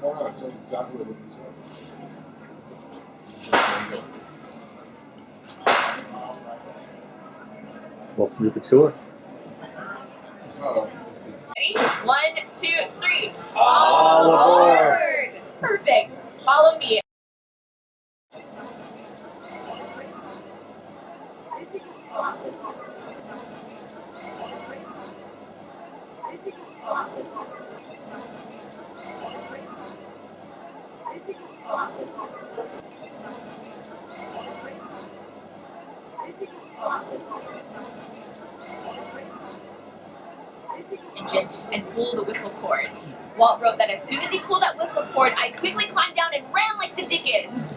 Oh, no, it's exactly what you said. Welcome to the tour. Ready? 1, 2, 3. All aboard! Perfect. Follow me. Engine and pull the whistle cord. Walt wrote that as soon as he pulled that whistle cord, I quickly climbed down and ran like the Dickens.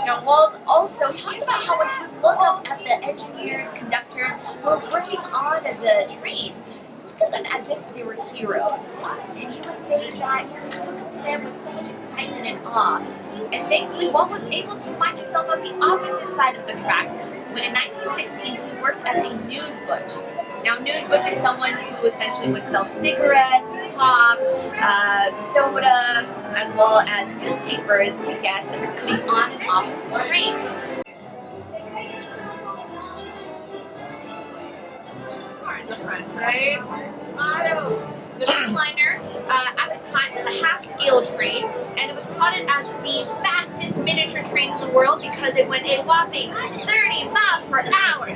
Now, Walt also talked about how when he would look up at the engineers, conductors who were working on the trains, look at them as if they were heroes. And he would say that he would look up to them with so much excitement and awe. And thankfully, Walt was able to find himself on the opposite side of the tracks when in 1916 he worked as a newsbutch. Now, newsbutch is someone who essentially would sell cigarettes, pop, soda, as well as newspapers to guests as they're coming on and off of the trains. Car in the front, right? Auto. The Dreamliner at the time was a half-scale train, and it was touted as the fastest miniature train in the world because it went a whopping 30 miles per hour.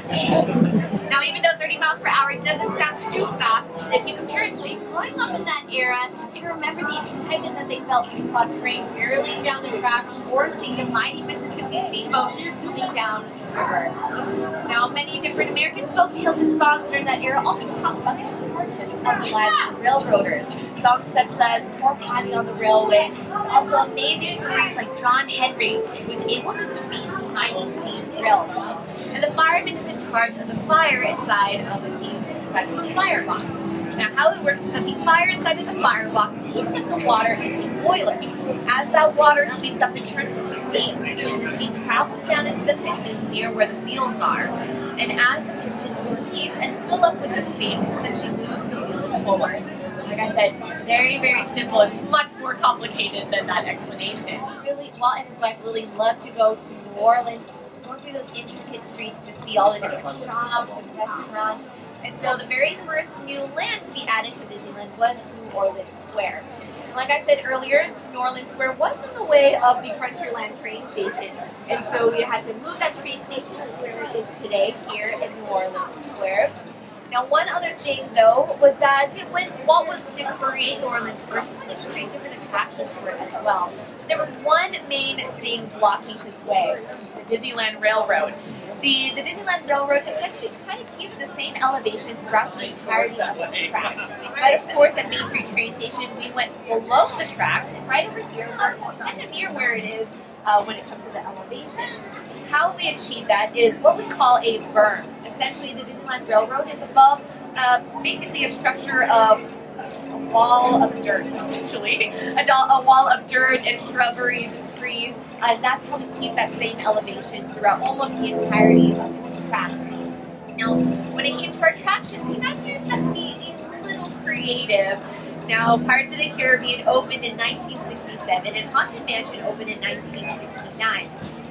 Now, even though 30 miles per hour doesn't sound too fast, if you compare it to growing up in that era, you can remember the excitement that they felt when they saw a train barreling down the tracks or seeing the mighty Mississippi steamboat coming down the river. Now, many different American folk tales and songs during that era also talk about the hardships of the lives of railroaders. Songs such as Poor Patty on the Railway, and also amazing stories like John Henry, who was able to defeat the mighty steam railroad. And the fireman is in charge of the fire inside of the firebox. Now, how it works is that the fire inside of the firebox heats up the water into the boiler. As that water heats up, it turns into steam, and the steam travels down into the pistons near where the wheels are. And as the pistons release and fill up with the steam, it essentially moves the wheels forward. Like I said, very, very simple. It's much more complicated than that explanation. Walt and his wife Lilly loved to go to New Orleans, to go through those intricate streets to see all the different shops and restaurants. And so the very first new land to be added to Disneyland was New Orleans Square. And like I said earlier, New Orleans Square was in the way of the Frontierland train station. And so we had to move that train station to where it is today, here in New Orleans Square. Now, one other thing, though, was that when Walt was to create New Orleans Square, he wanted to create different attractions for it as well. But there was one main thing blocking his way, the Disneyland Railroad. See, the Disneyland Railroad essentially kind of keeps the same elevation throughout the entirety of the track. But of course, at Main Street train station, we went below the tracks, and right over here, kind of near where it is when it comes to the elevation. How we achieve that is what we call a berm. Essentially, the Disneyland Railroad is above basically a structure of a wall of dirt, essentially. A wall of dirt and shrubberies and trees. That's how we keep that same elevation throughout almost the entirety of this track. Now, when it came to our attractions, the Imagineers had to be a little creative. Now, Pirates of the Caribbean opened in 1967 and Haunted Mansion opened in 1969.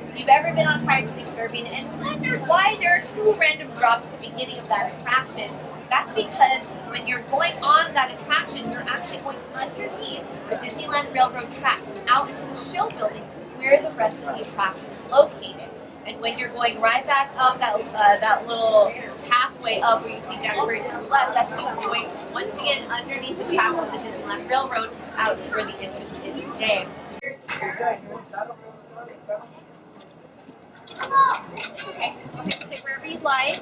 If you've ever been on Pirates of the Caribbean and wondered why there are two random drops at the beginning of that attraction, that's because when you're going on that attraction, you're actually going underneath the Disneyland Railroad tracks and out into the show building where the rest of the attraction is located. And when you're going right back up that little pathway up where you see Jack Sparrow to the left, that's you going once again underneath the tracks of the Disneyland Railroad out to where the entrance is today. Okay, sit wherever you'd like.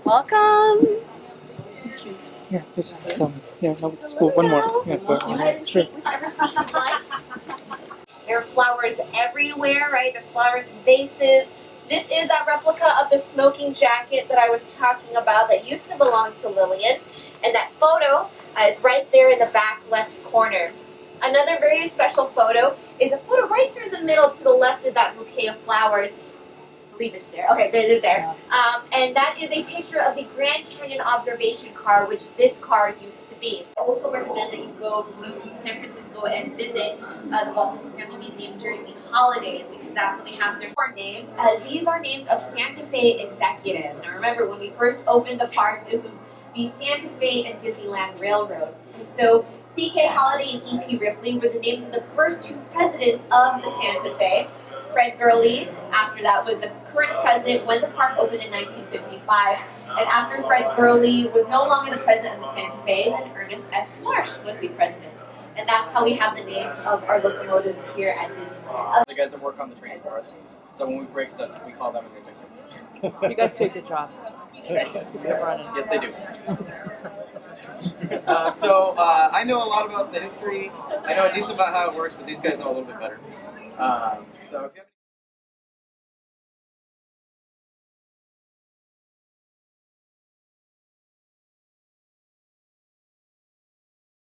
Welcome. Yeah, it's just yeah, no, just go one more. Yeah, go on. Sure. There are flowers everywhere, right? There's flowers in vases. This is that replica of the smoking jacket that I was talking about that used to belong to Lillian. And that photo is right there in the back left corner. Another very special photo is a photo right here in the middle to the left of that bouquet of flowers. believe it's there. Okay, there it is there. And that is a picture of the Grand Canyon observation car, which this car used to be. I also recommend that you go to San Francisco and visit the Walt Disney Family Museum during the holidays, because that's when they have their store names. These are names of Santa Fe executives. Now remember, when we first opened the park, this was the Santa Fe and Disneyland Railroad. And so C.K. Holliday and E.P. Ripley were the names of the first two presidents of the Santa Fe. Fred Gurley, after that, was the current president when the park opened in 1955. And after Fred Gurley was no longer the president of the Santa Fe, then Ernest S. Marsh was the president. And that's how we have the names of our locomotives here at Disneyland. The guys that work on the trains for us. So when we break stuff, we call them and they fix it. You guys do a good job. Keep it running. Yes, they do. I know a lot about the history. I know a decent about how it works, but these guys know a little bit better. So if you have